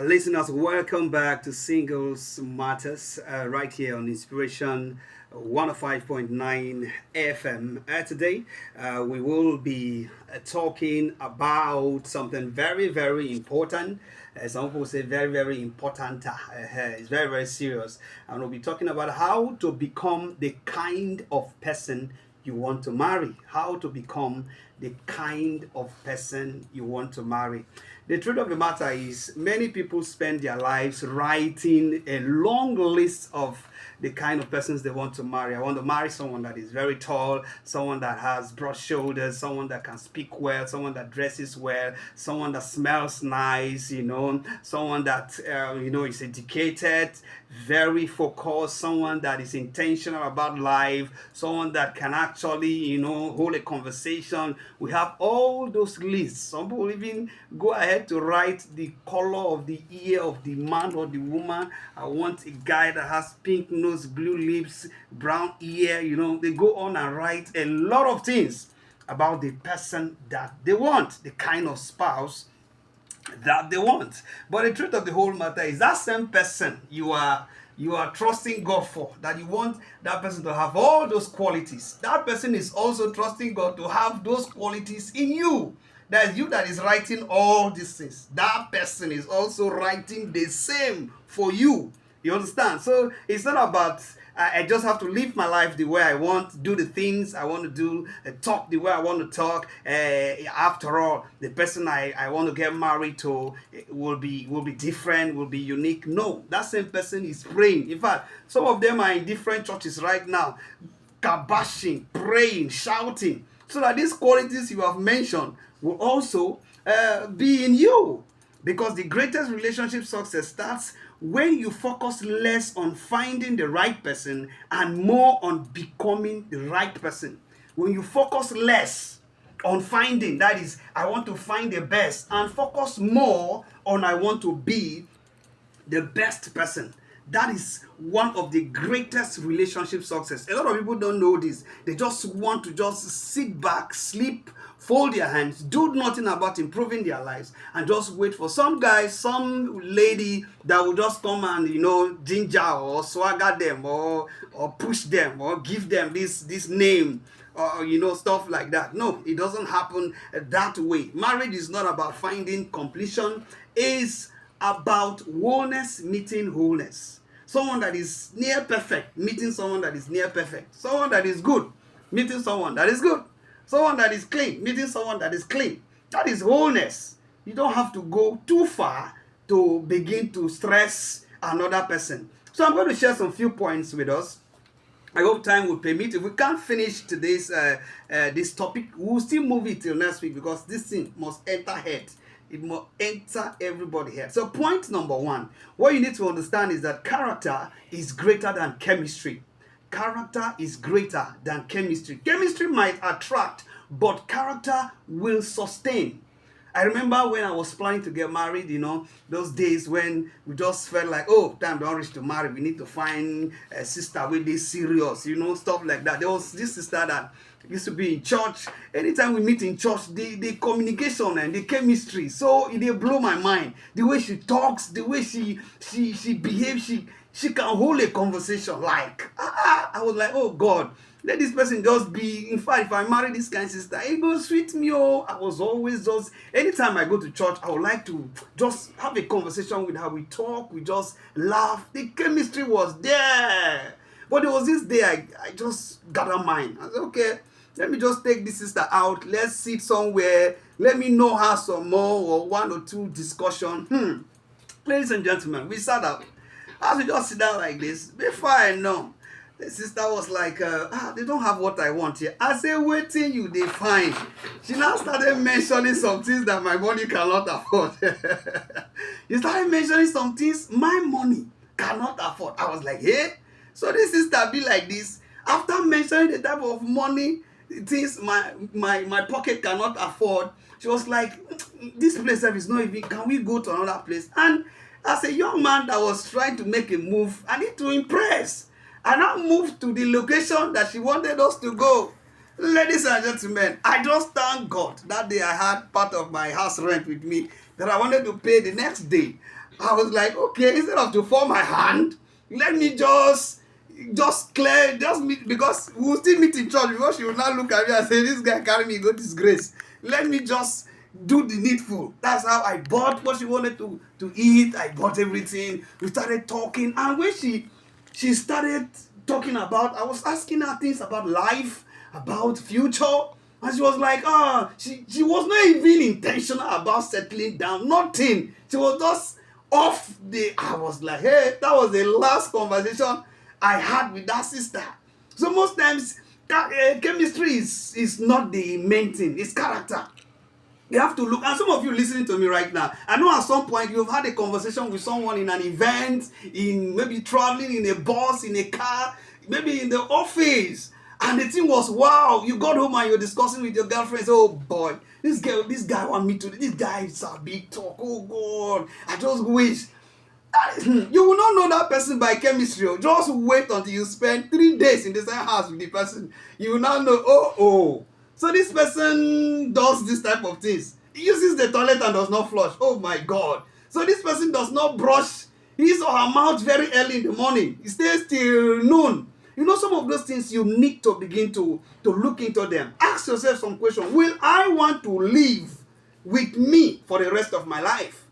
listeners, welcome back to Singles Matters right here on Inspiration 105.9 FM. Today, we will be talking about something very, very important. Some people say very, very important. It's very, very serious. And we'll be talking about how to become the kind of person you want to marry. How to become the kind of person you want to marry. The truth of the matter is, many people spend their lives writing a long list of the kind of persons they want to marry. I want to marry someone that is very tall, someone that has broad shoulders, someone that can speak well, someone that dresses well, someone that smells nice, someone that, is educated, very focused, someone that is intentional about life, someone that can actually, hold a conversation. We have all those lists. Some people even go ahead to write the color of the ear of the man or the woman. I want a guy that has pink nose, blue lips, brown ear. They go on and write a lot of things about the person that they want, the kind of spouse that they want. But the truth of the whole matter is, that same person you are trusting God for, that you want that person to have all those qualities, that person is also trusting God to have those qualities in you. That is you that is writing all these things. That person is also writing the same for you. You understand? So it's not about I just have to live my life the way I want, do the things I want to do, talk the way I want to talk. After all, the person I want to get married to will be different, will be unique. No, that same person is praying. In fact, some of them are in different churches right now, kabashing, praying, shouting, so that these qualities you have mentioned will also be in you. Because the greatest relationship success starts when you focus less on finding the right person and more on becoming the right person. When you focus less on finding, that is, I want to find the best, and focus more on I want to be the best person. That is one of the greatest relationship success. A lot of people don't know this. They just want to just sit back, sleep, fold their hands, do nothing about improving their lives, and just wait for some guy, some lady that will just come and ginger or swagger them or push them or give them this name or stuff like that. No, it doesn't happen that way. Marriage is not about finding completion. It's about wholeness meeting wholeness. Someone that is near perfect meeting someone that is near perfect. Someone that is good meeting someone that is good. Someone that is clean meeting someone that is clean. That is wholeness. You don't have to go too far to begin to stress another person. So I'm going to share some few points with us. I hope time will permit. If we can't finish today's this topic, we'll still move it till next week, because this thing must enter head. It must enter everybody's head. So point number one, what you need to understand is that character is greater than chemistry. Character is greater than chemistry. Chemistry might attract, but character will sustain. I remember when I was planning to get married, those days when we just felt like, oh, time don't reach to marry. We need to find a sister with this serious, stuff like that. There was this sister that used to be in church. Anytime we meet in church, the communication and the chemistry, so it did blow my mind. The way she talks, the way she behaves, she can hold a conversation. Like, I was like, oh God, let this person just be. In fact, if I marry this kind of sister, it will sweet me. I was always just, anytime I go to church, I would like to just have a conversation with her. We talk, we just laugh. The chemistry was there. But there was this day I just gathered mine. I said, okay, let me just take this sister out. Let's sit somewhere. Let me know her some more, or one or two discussion. Ladies and gentlemen, we sat up. As we just sit down like this, before I know, the sister was like, they don't have what I want here. I said, waiting you, they find. She now started mentioning some things that my money cannot afford. You started mentioning some things my money cannot afford. I was like, hey? So this sister be like this. After mentioning the type of money, things my pocket cannot afford, she was like, this place is not even, can we go to another place? And as a young man that was trying to make a move, I need to impress. I now moved to the location that she wanted us to go. Ladies and gentlemen, I just thank God that day I had part of my house rent with me that I wanted to pay the next day. I was like, okay, instead of to form my hand, let me just clear, just meet, because we will still meet in church, because she will not look at me and say, this guy carry me, go disgrace. Let me just do the needful. That's how I bought what she wanted to eat. I bought everything. We started talking. And when she started talking about, I was asking her things about life, about future. And she was like, she was not even intentional about settling down. Nothing. She was just off the, I was like, hey, that was the last conversation I had with that sister. So most times, chemistry is not the main thing. It's character. You have to look, and some of you listening to me right now, I know at some point you've had a conversation with someone in an event, in maybe traveling in a bus, in a car, maybe in the office, and the thing was, wow, you got home and you're discussing with your girlfriends, oh boy, this guy want me to, this guy is a big talk, oh God, I just wish. You will not know that person by chemistry. Just wait until you spend 3 days in the same house with the person. You will now know, oh. So this person does this type of things. He uses the toilet and does not flush. Oh my God. So this person does not brush his or her mouth very early in the morning. He stays till noon. You know, some of those things you need to begin to look into them. Ask yourself some questions. Will I want to live with me for the rest of my life?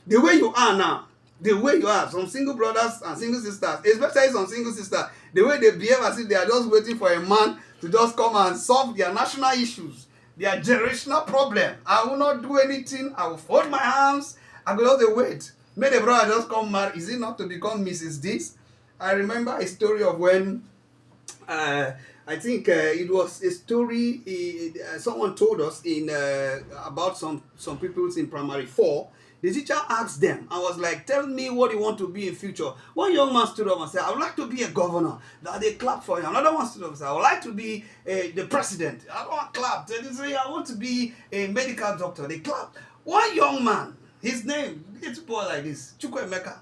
The way you are now. The way you are, some single brothers and single sisters, especially some single sisters, the way they behave as if they are just waiting for a man to just come and solve their national issues, their generational problem. I will not do anything. I will fold my hands. I will just wait. May the brother just come marry. Is it not to become Mrs. This? I remember a story of when I think it was a story someone told us in about some pupils in primary 4. The teacher asked them, I was like, tell me what you want to be in future. One young man stood up and said, I would like to be a governor. That they clapped for him. Another one stood up and said, I would like to be the president. I want clap. They say, I want to be a medical doctor. They clapped. One young man, his name, it's boy like this, Chukwuemeka,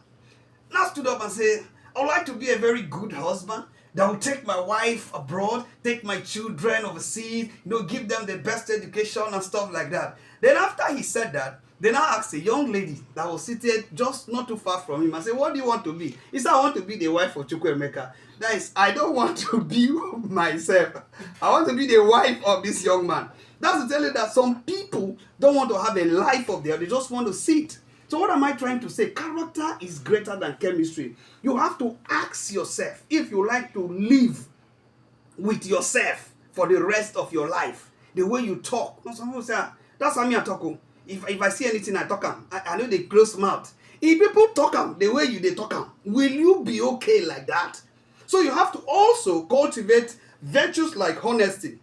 now stood up and said, I would like to be a very good husband that will take my wife abroad, take my children overseas, give them the best education and stuff like that. Then after he said that, they now asked a young lady that was seated just not too far from him and said, what do you want to be? He said, I want to be the wife of Chukwuemeka. That is, I don't want to be myself. I want to be the wife of this young man. That's to tell you that some people don't want to have a life of their own. They just want to sit. So what am I trying to say? Character is greater than chemistry. You have to ask yourself if you like to live with yourself for the rest of your life. The way you talk. Some people say, that's how me I talk. If I see anything, I talk am. I know they close mouth. If people talk am the way they talk am, will you be okay like that? So you have to also cultivate virtues like honesty.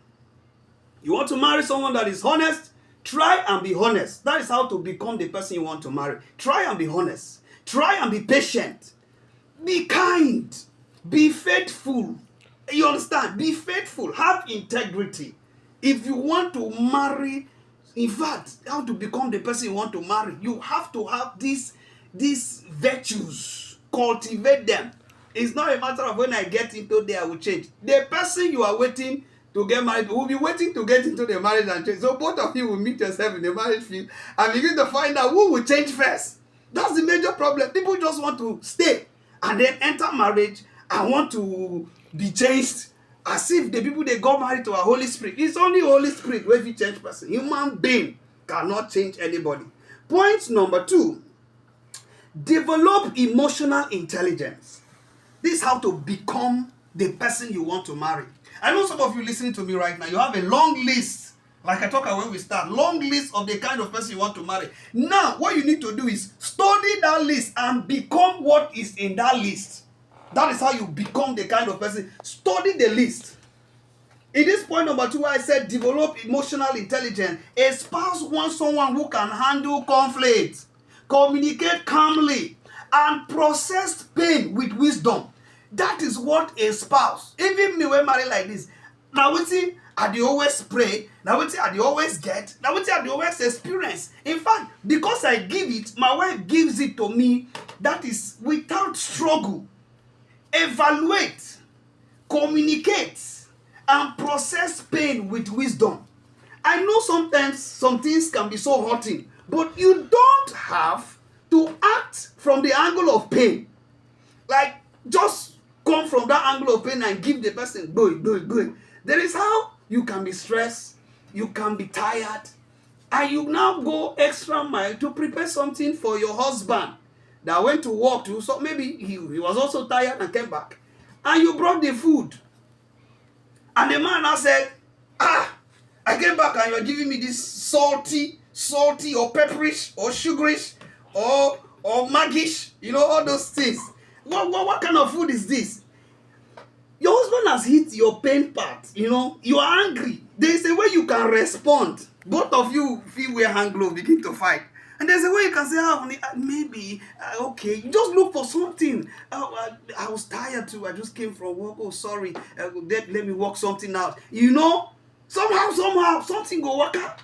You want to marry someone that is honest? Try and be honest. That is how to become the person you want to marry. Try and be honest. Try and be patient. Be kind. Be faithful. You understand? Be faithful. Have integrity. If you want to marry, in fact, how to become the person you want to marry, you have to have these virtues. Cultivate them. It's not a matter of when I get into there, I will change. The person you are waiting to get married will be waiting to get into the marriage and change. So both of you will meet yourself in the marriage field and begin to find out who will change first. That's the major problem. People just want to stay and then enter marriage and want to be changed as if the people they got married to are Holy Spirit. It's only Holy Spirit where you change person. Human being cannot change anybody. Point number 2, develop emotional intelligence. This is how to become the person you want to marry. I know some of you listening to me right now, you have a long list, like I talked about when we start, long list of the kind of person you want to marry. Now, what you need to do is study that list and become what is in that list. That is how you become the kind of person. Study the list. In this point number 2, I said develop emotional intelligence. A spouse wants someone who can handle conflict, communicate calmly, and process pain with wisdom. That is what a spouse, even me when married like this, now wetin I dey always pray, now wetin I dey always get, now wetin I dey always experience. In fact, because I give it, my wife gives it to me. That is without struggle. Evaluate, communicate, and process pain with wisdom. I know sometimes some things can be so hurting, but you don't have to act from the angle of pain. Like, just come from that angle of pain and give the person go. There is how you can be stressed, you can be tired, and you now go extra mile to prepare something for your husband that went to work too. So maybe he was also tired and came back. And you brought the food. And the man now said, I came back and you're giving me this salty or pepperish or sugarish or maggish, all those things. What kind of food is this? Your husband has hit your pain part, you are angry. There is a way you can respond. Both of you feel wear hand glove, begin to fight. And there's a way you can say, honey, maybe, okay, you just look for something. I was tired too, I just came from work, oh, sorry, let me work something out. Somehow, something go work out.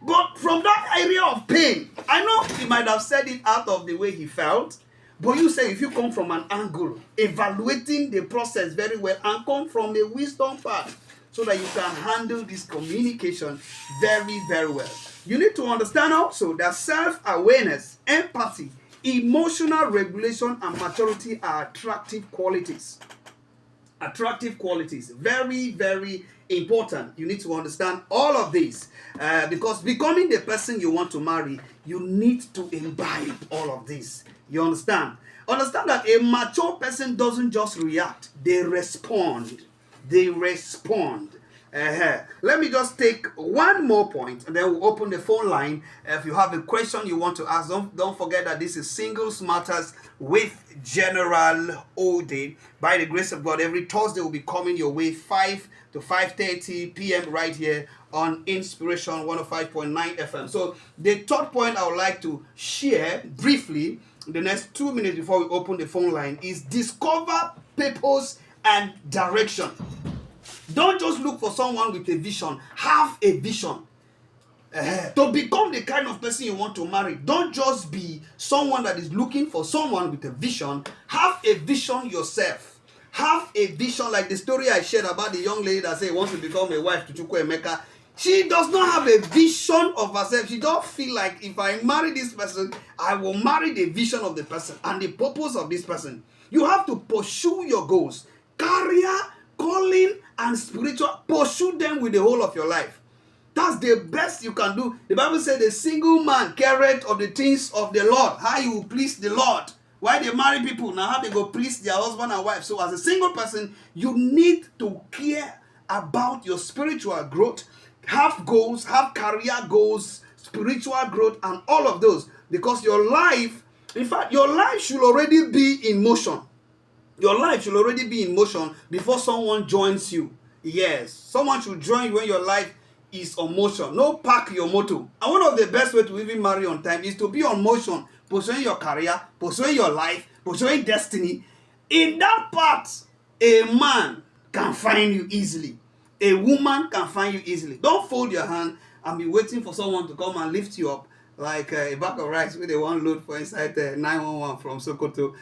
But from that area of pain, I know he might have said it out of the way he felt, but you say if you come from an angle, evaluating the process very well, and come from the wisdom part, so that you can handle this communication very, very well. You need to understand also that self-awareness, empathy, emotional regulation, and maturity are attractive qualities. Attractive qualities. Very, very important. You need to understand all of these. Because becoming the person you want to marry, you need to imbibe all of this. You understand? Understand that a mature person doesn't just react, they respond. They respond. Let me just take one more point and then we'll open the phone line. If you have a question you want to ask, don't forget that this is Singles Matters with General Ode. By the grace of God, every Thursday will be coming your way 5 to 5:30 p.m. right here on Inspiration 105.9 FM. So the third point I would like to share briefly in the next 2 minutes before we open the phone line is discover purpose and direction. Don't just look for someone with a vision. Have a vision. To become the kind of person you want to marry, don't just be someone that is looking for someone with a vision. Have a vision yourself. Have a vision, like the story I shared about the young lady that said wants to become a wife to Chukwuemeka. She does not have a vision of herself. She don't feel like if I marry this person, I will marry the vision of the person and the purpose of this person. You have to pursue your goals. Career, calling, and spiritual, pursue them with the whole of your life. That's the best you can do. The Bible said the single man careth of the things of the Lord. How you will please the Lord. Why they marry people, now how they go please their husband and wife. So as a single person, you need to care about your spiritual growth. Have goals, have career goals, spiritual growth, and all of those. Because your life, in fact, your life should already be in motion. Your life should already be in motion before someone joins you. Yes, someone should join you when your life is on motion. No park your motor. And one of the best way to even marry on time is to be on motion, pursuing your career, pursuing your life, pursuing destiny. In that part, a man can find you easily. A woman can find you easily. Don't fold your hand and be waiting for someone to come and lift you up like a bag of rice with a one load for inside 911 from Sokoto.